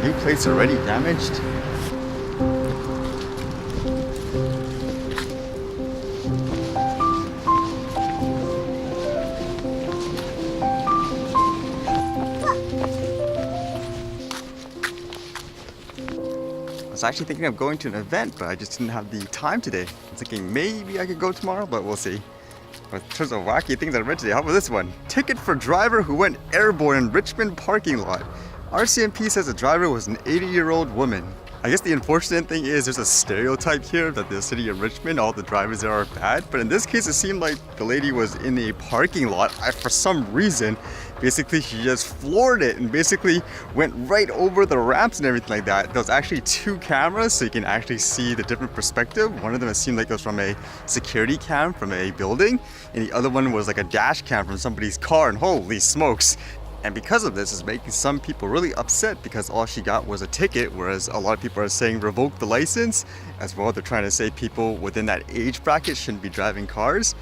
New plates already damaged? I was actually thinking of going to an event, but I just didn't have the time today. I was thinking maybe I could go tomorrow, but we'll see. But in terms of wacky things I read today, how about this one? Ticket for driver who went airborne in Richmond parking lot. RCMP says the driver was an 80-year-old woman. I guess the unfortunate thing is there's a stereotype here that the city of Richmond, all the drivers there are bad. But in this case, it seemed like the lady was in a parking lot. For some reason, basically she just floored it and basically went right over the ramps and everything like that. There was actually two cameras, so you can actually see the different perspective. One of them, it seemed like it was from a security cam from a building, and the other one was like a dash cam from somebody's car, and holy smokes. And because of this, it's making some people really upset because all she got was a ticket, whereas a lot of people are saying revoke the license. As well, they're trying to say people within that age bracket shouldn't be driving cars.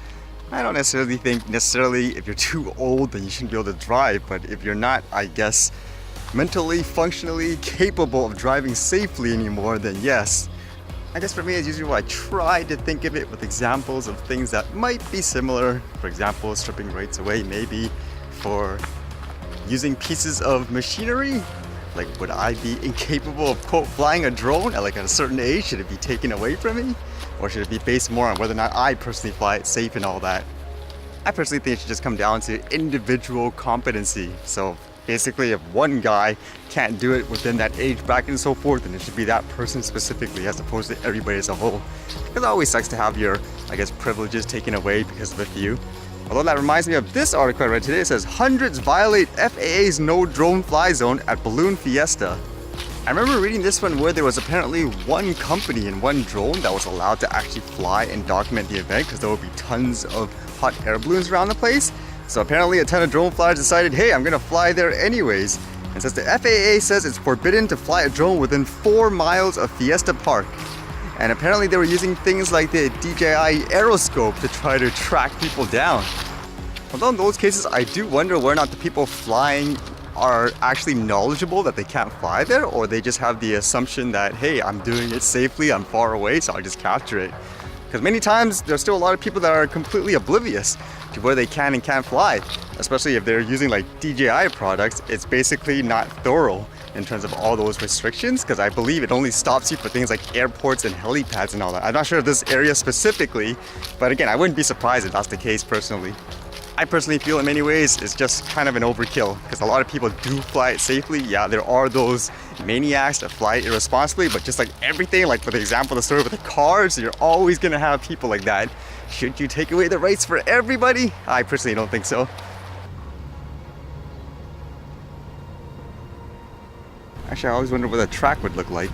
I don't necessarily think if you're too old then you shouldn't be able to drive, but if you're not, I guess, mentally, functionally capable of driving safely anymore, then yes. I guess for me, as usual, I try to think of it with examples of things that might be similar. For example, stripping rights away, maybe for using pieces of machinery. Like, would I be incapable of, quote, flying a drone at a certain age? Should it be taken away from me? Or should it be based more on whether or not I personally fly it safe and all that? I personally think it should just come down to individual competency. So basically, if one guy can't do it within that age bracket and so forth, then it should be that person specifically as opposed to everybody as a whole. Because it always sucks to have your, I guess, privileges taken away because of a few. Although that reminds me of this article I read today. It says hundreds violate FAA's no drone fly zone at balloon fiesta. I remember reading this one where there was apparently one company and one drone that was allowed to actually fly and document the event because there would be tons of hot air balloons around the place. So apparently a ton of drone flyers decided, hey, I'm gonna fly there anyways. And since the FAA says it's forbidden to fly a drone within 4 miles of Fiesta Park. And apparently they were using things like the DJI aeroscope to try to track people down. Although in those cases, I do wonder whether or not the people flying are actually knowledgeable that they can't fly there, or they just have the assumption that, hey, I'm doing it safely, I'm far away, so I'll just capture it. Because many times, there's still a lot of people that are completely oblivious to where they can and can't fly. Especially if they're using like DJI products, it's basically not thorough in terms of all those restrictions, because I believe it only stops you for things like airports and helipads and all that. I'm not sure of this area specifically, but again, I wouldn't be surprised if that's the case personally. I personally feel in many ways it's just kind of an overkill because a lot of people do fly it safely. Yeah, there are those maniacs that fly it irresponsibly, but just like everything, like for the example, the story with the cars, you're always gonna have people like that. Should you take away the rights for everybody? I personally don't think so. Actually, I always wonder what a track would look like.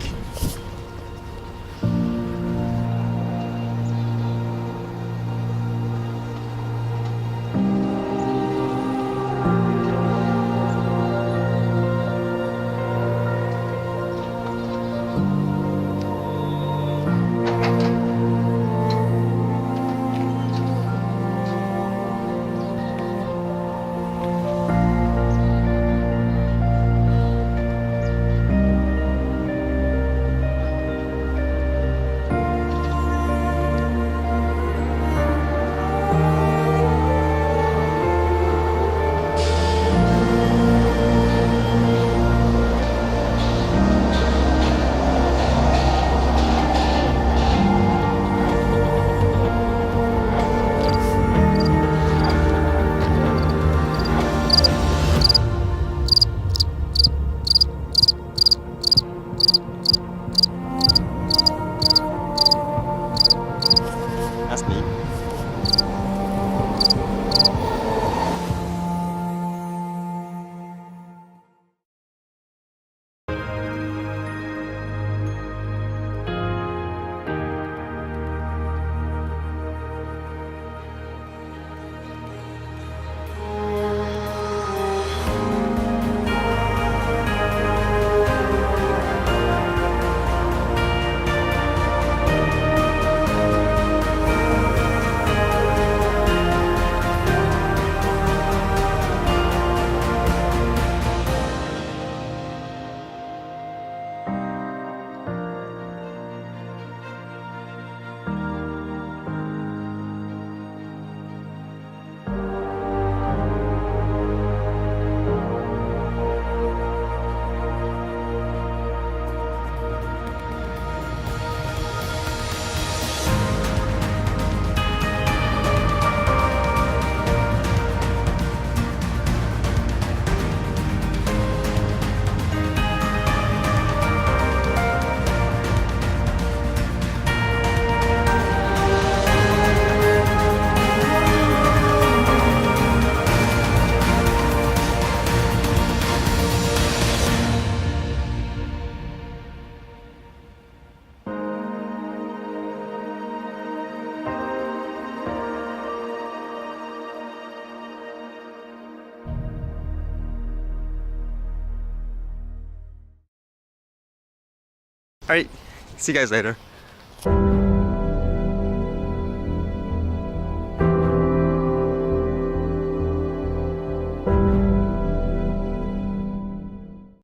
Alright, see you guys later.